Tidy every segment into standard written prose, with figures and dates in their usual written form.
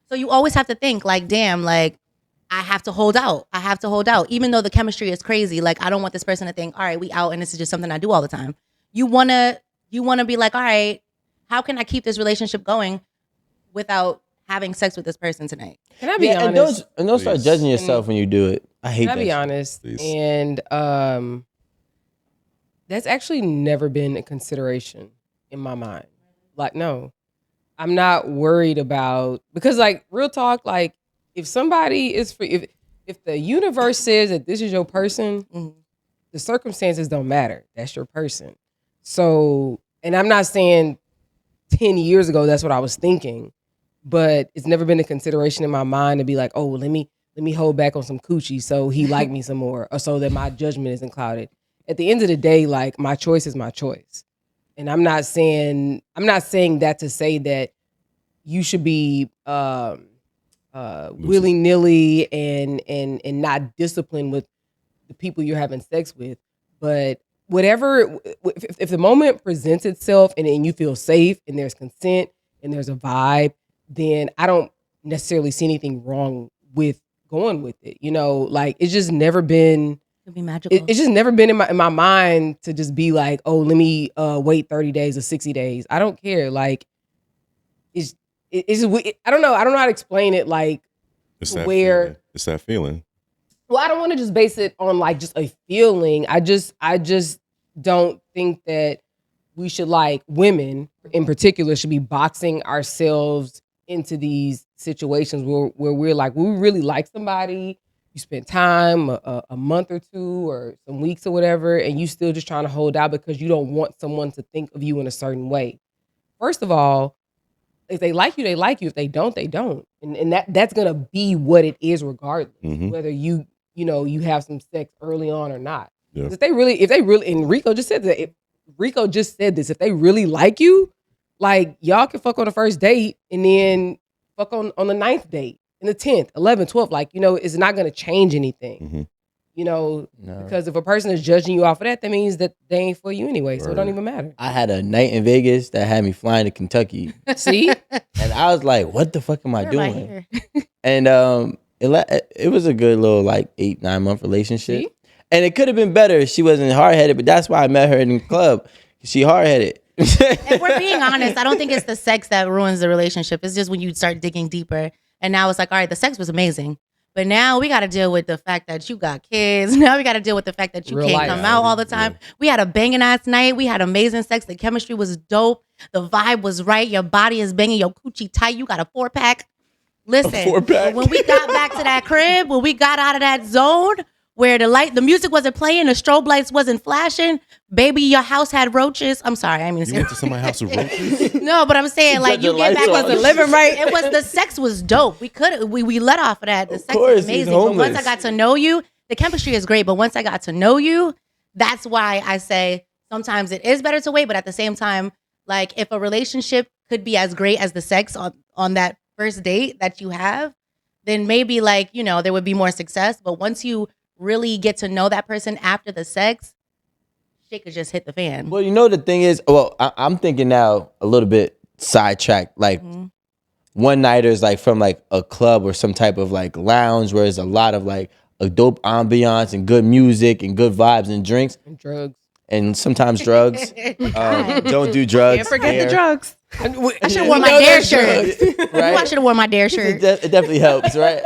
So you always have to think like, damn, like I have to hold out. I have to hold out. Even though the chemistry is crazy, like I don't want this person to think, all right, we out and this is just something I do all the time. You wanna be like, all right, how can I keep this relationship going without having sex with this person tonight? Can I be honest? And don't start judging yourself when you do it. I hate that. Can I be honest? And that's actually never been a consideration in my mind. Like, no, I'm not worried about, because like real talk, like if somebody is free, if the universe says that this is your person, the circumstances don't matter. That's your person. So, and I'm not saying 10 years ago that's what I was thinking, but it's never been a consideration in my mind to be like, oh, let me hold back on some coochie so he like me some more, or so that my judgment isn't clouded. At the end of the day, like my choice is my choice. And I'm not saying that to say that you should be willy-nilly and not disciplined with the people you're having sex with. But whatever, if the moment presents itself and you feel safe and there's consent and there's a vibe, then I don't necessarily see anything wrong with going with it. You know, like it's just never been. It'd be magical. It's just never been in my mind to just be like, oh, let me wait 30 days or 60 days. I don't care. Like, it's I don't know. I don't know how to explain it. Like, it's that where feeling. It's that feeling. Well, I don't want to just base it on like just a feeling. I just don't think that we should, like women in particular, should be boxing ourselves into these situations where we're like, we really like somebody. You spend time, a month or two or some weeks or whatever, and you still just trying to hold out because you don't want someone to think of you in a certain way. First of all, if they like you, they like you. If they don't, they don't. And that's gonna be what it is regardless, whether you have some sex early on or not. Yeah. If they really, and Rico just said that. Rico just said this. If they really like you, like y'all can fuck on the first date and then fuck on the 9th date. In the 10th, 11th, 12th, like, it's not going to change anything, because if a person is judging you off of that, that means that they ain't for you anyway. So it don't even matter. I had a night in Vegas that had me flying to Kentucky. See? And I was like, what the fuck am I doing? And it was a good little like 8-9 month relationship. See? And it could have been better if she wasn't hard headed, but that's why I met her in the club. She hard headed. If we're being honest, I don't think it's the sex that ruins the relationship. It's just when you start digging deeper. And now it's like, all right, the sex was amazing. But now we got to deal with the fact that you got kids. Now we got to deal with the fact that you can't come out all the time. Yeah. We had a banging ass night. We had amazing sex. The chemistry was dope. The vibe was right. Your body is banging. Your coochie tight. You got a 4-pack. Listen, when we got back to that crib, when we got out of that zone where the music wasn't playing, the strobe lights wasn't flashing, baby, your house had roaches. I'm sorry, I mean, you went to somebody's house with roaches. No, but I'm saying like you get back was the living right. It was the sex was dope. We let off of that. The sex was amazing. But once I got to know you, the chemistry is great. But once I got to know you, that's why I say sometimes it is better to wait. But at the same time, like if a relationship could be as great as the sex on that first date that you have, then maybe like there would be more success. But once you really get to know that person after the sex, shit could just hit the fan. Well, the thing is, I'm thinking now a little bit sidetracked, like one-nighters like from like a club or some type of like lounge where there's a lot of like a dope ambiance and good music and good vibes and drinks. And drugs. And sometimes drugs. Don't do drugs. Can't forget the drugs. I should have worn my Dare shirt. Right? I should have worn my Dare shirt. It definitely helps, right?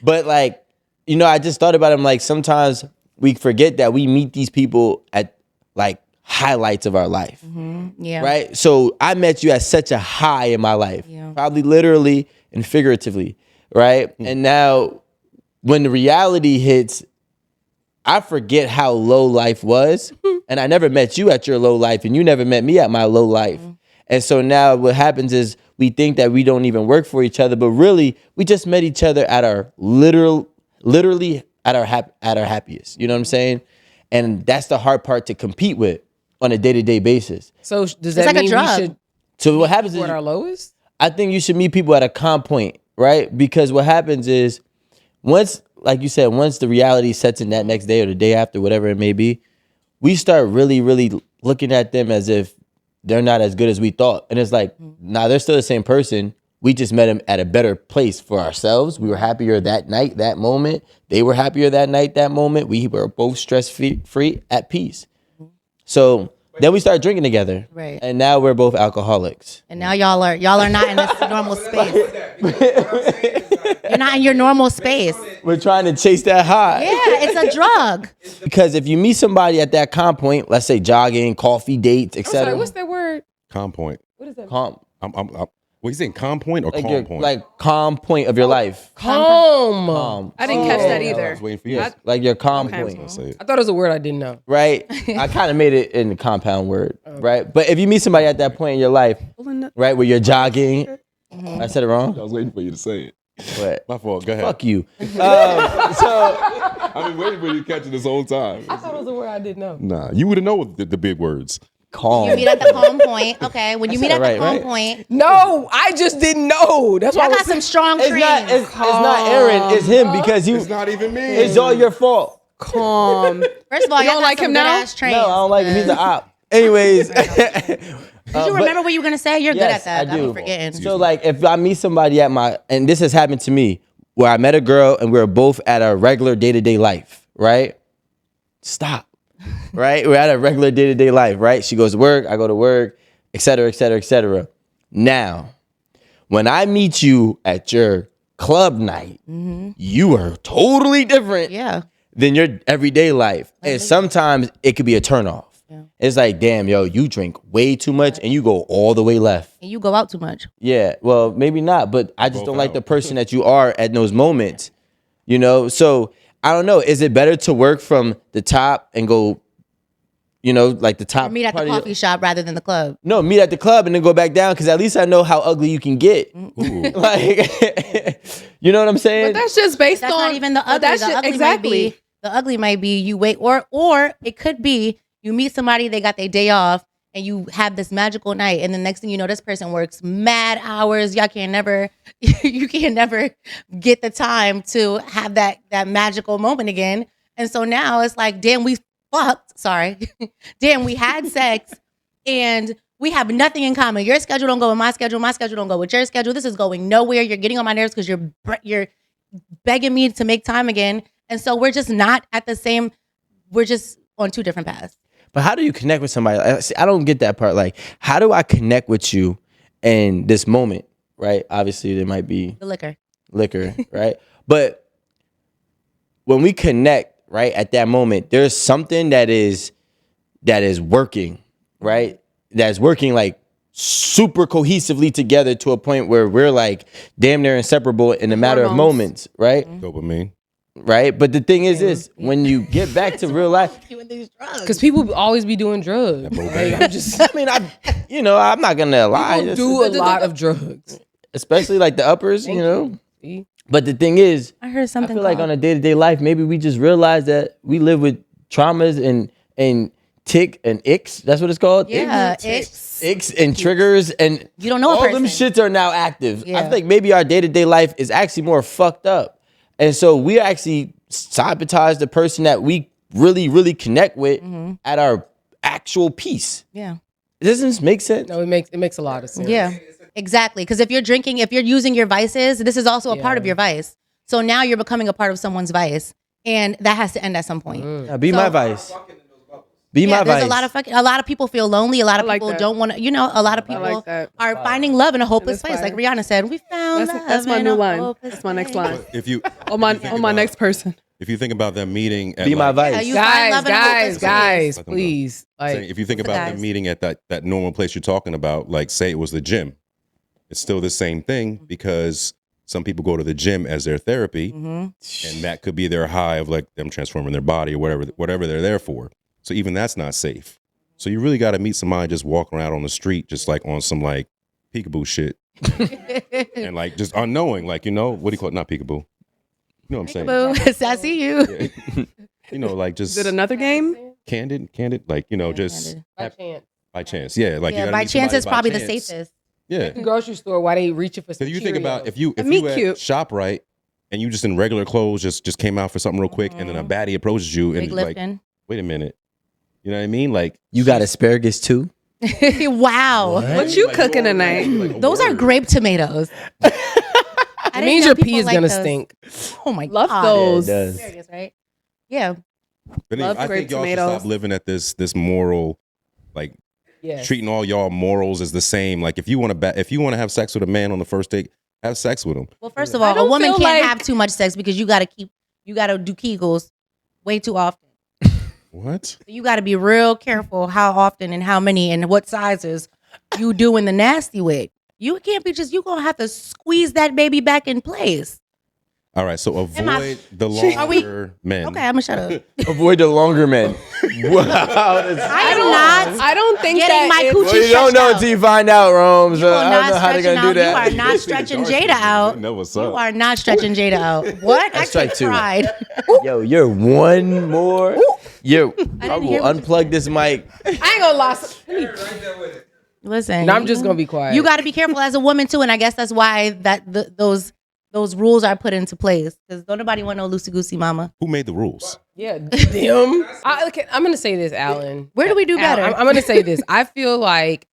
But like, I just thought about it. I'm like, sometimes we forget that we meet these people at like highlights of our life. Yeah. Right? So I met you at such a high in my life, probably literally and figuratively, right? And now when the reality hits, I forget how low life was. And I never met you at your low life and you never met me at my low life. And so now what happens is we think that we don't even work for each other, but really we just met each other at our literally at our happiest. You know what I'm saying? And that's the hard part to compete with on a day-to-day basis. So does that mean we should So what happens is at our lowest? I think you should meet people at a calm point, right? Because what happens is once, like you said, once the reality sets in that next day or the day after, whatever it may be, we start really, really looking at them as if they're not as good as we thought. And it's like, nah, they're still the same person. We just met them at a better place for ourselves. We were happier that night, that moment. They were happier that night, that moment. We were both stress-free, at peace. So then we started drinking together. Right. And now we're both alcoholics. And now y'all are not in this normal space. You're not in your normal space. We're trying to chase that high. Yeah, it's a drug. Because if you meet somebody at that calm point, let's say jogging, coffee dates, I'm etc. sorry, what's that word? Calm point. What is that? Calm. What you saying? Calm point or Like calm point? like calm point of your life. Calm. I didn't catch that I either. was waiting for you. Yes, like your calm Okay. point. to say it. I thought it was a word I didn't know. Right? I kind of made it in the compound word, right? But if you meet somebody at that point in your life, right, where you're jogging, I said it wrong? I was waiting for you to say it. But My fault. Go ahead. fuck you. So I've been waiting for you to catch it this whole time. I thought it was a word I didn't know. Nah, you would have known the big words. calm. You meet at the calm point. Okay, when you meet at the calm point, No, I just didn't know. That's why I I got was some strong It's cream. it's not Aaron, it's him because It's not even me. it's all your fault. calm. First of all, You y'all don't got like some him good now? ass trains. No, I don't like him. He's an op. Anyways. Did you remember what you were gonna say? You're good at that. I do. I'm forgetting. So like if I meet somebody at my, and this has happened to me, where I met a girl and we were both at our regular day-to-day life, right? Stop. Right? We're at a regular day-to-day life, right? She goes to work, I go to work, et cetera, et cetera, et cetera. Now, when I meet you at your club night, you are totally different Yeah. than your everyday life. And sometimes it could be a turnoff. It's like, damn, yo, you drink way too much and you go all the way left. And you go out too much. Yeah, well, maybe not, but I just Both don't like out. the person that you are at those moments, you know? So I don't know. Is it better to work from the top and go, you know, like the top? Or meet at the part of your- coffee shop rather than the club. No, meet at the club and then go back down because at least I know how ugly you can get. Like, you know what I'm saying? But that's just based That's on not even the but ugly. that's The just- ugly exactly. might be the ugly might be you wait, or it could be you meet somebody, they got their day off, and you have this magical night, and the next thing you know, this person works mad hours. Y'all can never, you can never get the time to have that magical moment again. And so now it's like, damn, we fucked. Sorry, damn, we had sex, and we have nothing in common. Your schedule don't go with my schedule. My schedule don't go with your schedule. This is going nowhere. You're getting on my nerves because you're begging me to make time again. And so we're just not at the same. We're just on two different paths. But how do you connect with somebody? See, I don't get that part. Like, how do I connect with you in this moment, right? Obviously, there might be The liquor. liquor, right? But when we connect, right, at that moment, there's something that is working, right? That's working like super cohesively together to a point where we're like damn near inseparable in a matter of Hormones. moments, right? Dopamine. Right? But the thing is this, when you get back to real life, Doing these drugs. Because people always be doing drugs. Like, I'm just I mean, I'm not gonna lie. people do a lot of drugs. Especially like the uppers, you know? See? But the thing is, I heard I something. feel like called- on a day-to-day life, maybe we just realize that we live with traumas and tick and icks. That's what it's called. yeah, Icks and triggers and You don't know a all them person. shits are now active. I Yeah. think maybe our day-to-day life is actually more fucked up. And so we actually sabotage the person that we really, really connect with at our actual peace. yeah, Doesn't this make sense? No, it makes a lot of sense. yeah, exactly. Because if you're drinking, if you're using your vices, this is also a part of your vice. So now you're becoming a part of someone's vice, and that has to end at some point. Now, be my vice. Be Yeah, my there's vice. a lot of people feel lonely. A lot of I like people that. don't want to. You know, a lot of I people like that. are finding love in a hopeless that's place. Like fire. Rihanna said, we found That's love my in new a line. hopeless That's my next place. line. If you On my if you think next person. if you think about them meeting at Be my like, vice. Yeah, you find love in a hopeless guys, Let them go. please. saying, Like, if you think What's the about guys? them meeting at that normal place you're talking about, like say it was the gym, it's still the same thing because some people go to the gym as their therapy, and that could be their high of like them transforming their body or whatever they're there for. So even that's not safe. So you really got to meet somebody just walking around on the street, just like on some like peekaboo shit, and like just unknowing, like what do you call it? Not peekaboo. You know what I'm saying? Boo, I see you. Like just Is it another game? candid, like just by chance. by chance, yeah. Like you Yeah, gotta by meet chance somebody is probably the chance. safest. Yeah. The grocery store, why they reaching for So some you think about Cheerios. if you Meet at cute. ShopRite and you just in regular clothes just came out for something real quick and then a baddie approaches you and Big like, lifting. wait a minute, you know what I mean? Like You got asparagus too? Wow. What you cooking tonight? Those are grape tomatoes. It means your pee is gonna stink. Oh my Love God. those. Yeah, it does. Serious, right? Yeah. But Love I grape think y'all tomatoes. should stop living at this moral, like Yes. treating all y'all morals as the same. Like if you want to have sex with a man on the first date, have sex with him. Well, first of I all, a don't woman feel can't like- have too much sex because you gotta do Kegels way too often. What? So you gotta be real careful how often and how many and what sizes you doing the nasty with. You can't be you gonna have to squeeze that baby back in place. All right, so Am I- avoid the Are we- longer men. Okay, I'm gonna shut up. Avoid the longer men. Wow. I am not I don't think getting that my it's- coochie Well, you don't stretched know out. until you find out, Rome. So You are I don't not know how they're stretching gonna do out. that. You are not stretching Jada out. Know what's You up. are not stretching Jada out. What? I strike take two. pride. Yo, you're one more. Yo, I didn't will hear what you unplug this mic. I ain't gonna lie. Listen, No, I'm just gonna be quiet. You got to be careful as a woman too, and I guess that's why those rules are put into place because don't nobody want no loosey goosey mama. Who made the rules? Yeah, them. I'm gonna say this, Alan. Where do we do better? I'm gonna say this. I feel like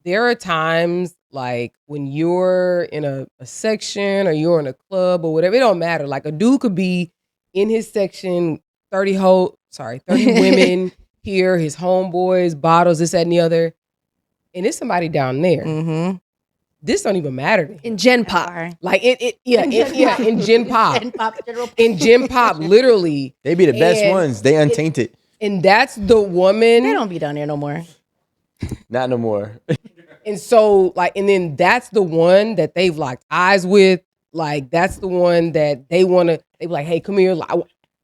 there are times like when you're in a section or you're in a club or whatever. It don't matter. Like a dude could be in his section, 30 women here, his homeboys, bottles, this, that, and the other. And there's somebody down there. Mm-hmm. This don't even matter to him. in Gen Pop. Like in Gen Pop. General. In Gen Pop, literally. They be the best And ones. They untainted. And that's the woman. They don't be down there no more. Not no more. And so, like, and then that's the one that they've locked eyes with. Like, that's the one that they want to, they be like, hey, come here. Like,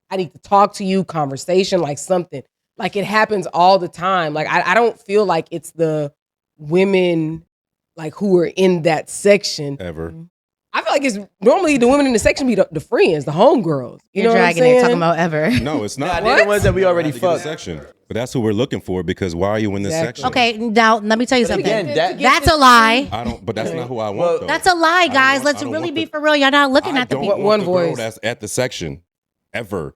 I need to talk to you, conversation, like something. Like, it happens all the time. Like, I don't feel like it's the women, like, who are in that section. Ever. I feel like it's normally the women in the section be the friends, the homegirls. You You're know what I'm dragging saying? it, talking about ever. No, it's not. They're the ones that we already Had to get a fucked. section. But that's who we're looking for because why are you in this Exactly. section? Okay, now let me tell you something. Again, That's a lie. I don't. But that's not who I want. Well, though. That's a lie, I don't guys. want- Let's I don't really want be the- for real. Y'all not looking I at the don't people. want One the voice. girl that's at the section ever.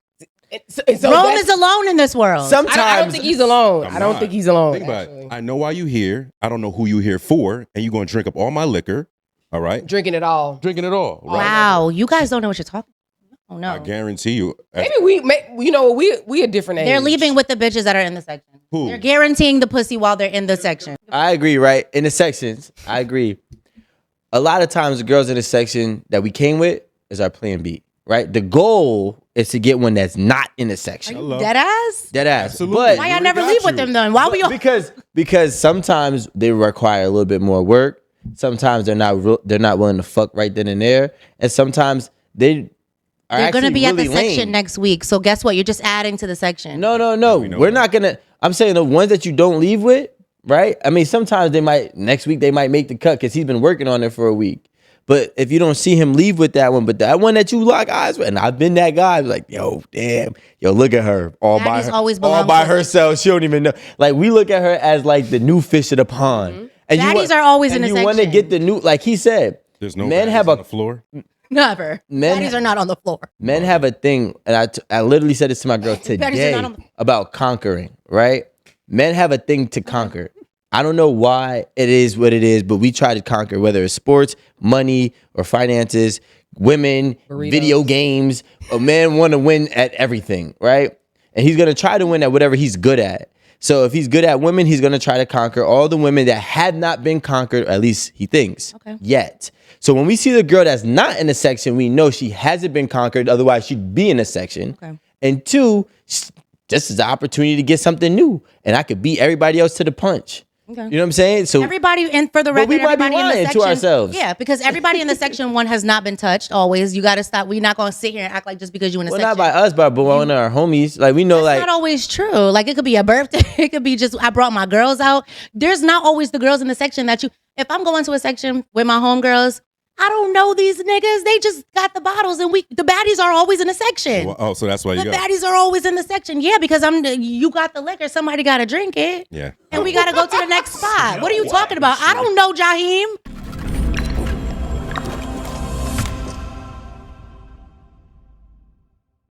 And so Rome that's- is alone in this world. Sometimes I don't think he's alone. I'm I don't not. think he's alone. Think about actually. it. I know why you here. I don't know who you here for, and you're gonna drink up all my liquor. All right, Drinking it all. drinking it all. Right? Wow, you guys don't know what you're talking. Oh no, I guarantee you. Maybe you know, we a different age. they're leaving with the bitches that are in the section. Who? They're guaranteeing the pussy while they're in the section. I agree, right? In the sections, I agree. A lot of times, the girls in the section that we came with is our plan B, right? The goal is to get one that's not in the section. Hello. Dead ass. Dead ass. Absolutely. But Why y'all We never got leave with you. them then? Why we all? because sometimes they require a little bit more work. Sometimes they're not willing to fuck right then and there, and sometimes they are They're gonna actually be at really the section lame. next week. So guess what? You're just adding to the section. No. we know We're that. not gonna. I'm saying the ones that you don't leave with, right? I mean, sometimes next week they might make the cut because he's been working on it for a week. But if you don't see him leave with that one, but that one that you lock eyes with, and I've been that guy, like, yo, damn, yo, look at her all by Daddies always belong all by to- herself. She don't even know. Like, we look at her as like the new fish of the pond. And Baddies are always in and the you want to section. get the new, like he said. There's no men baddies have on a the floor. Never. Men- Baddies are not on the floor. Men have a thing, and I literally said this to my girl Baddies are today not on- about conquering, right? Men have a thing to conquer. I don't know why it is what it is, but we try to conquer, whether it's sports, money, or finances, women, Burritos. video games. A man want to win at everything, right? And he's going to try to win at whatever he's good at. So if he's good at women, he's going to try to conquer all the women that have not been conquered, at least he thinks, yet. So when we see the girl that's not in a section, we know she hasn't been conquered. Otherwise, she'd be in a section. Okay. And two, this is the opportunity to get something new. And I could beat everybody else to the punch. Okay. You know what I'm saying? So Everybody, and for the But record, we might be everybody in the lying to section, ourselves. Yeah, because everybody in the section one has not been touched. Always, you got to stop. We're not going to sit here and act like just because you in a well, section. not by us, but one of our homies. Like we know, That's like not always true. Like it could be a birthday. It could be just I brought my girls out. There's not always the girls in the section that you. If I'm going to a section with my homegirls, I don't know these niggas. They just got the bottles, and the baddies are always in the section. Well, oh, so that's why you The go. baddies are always in the section. Yeah, because you got the liquor. Somebody got to drink it. Yeah. And we got to go to the next spot. What are you talking about? I don't know, Jaheim.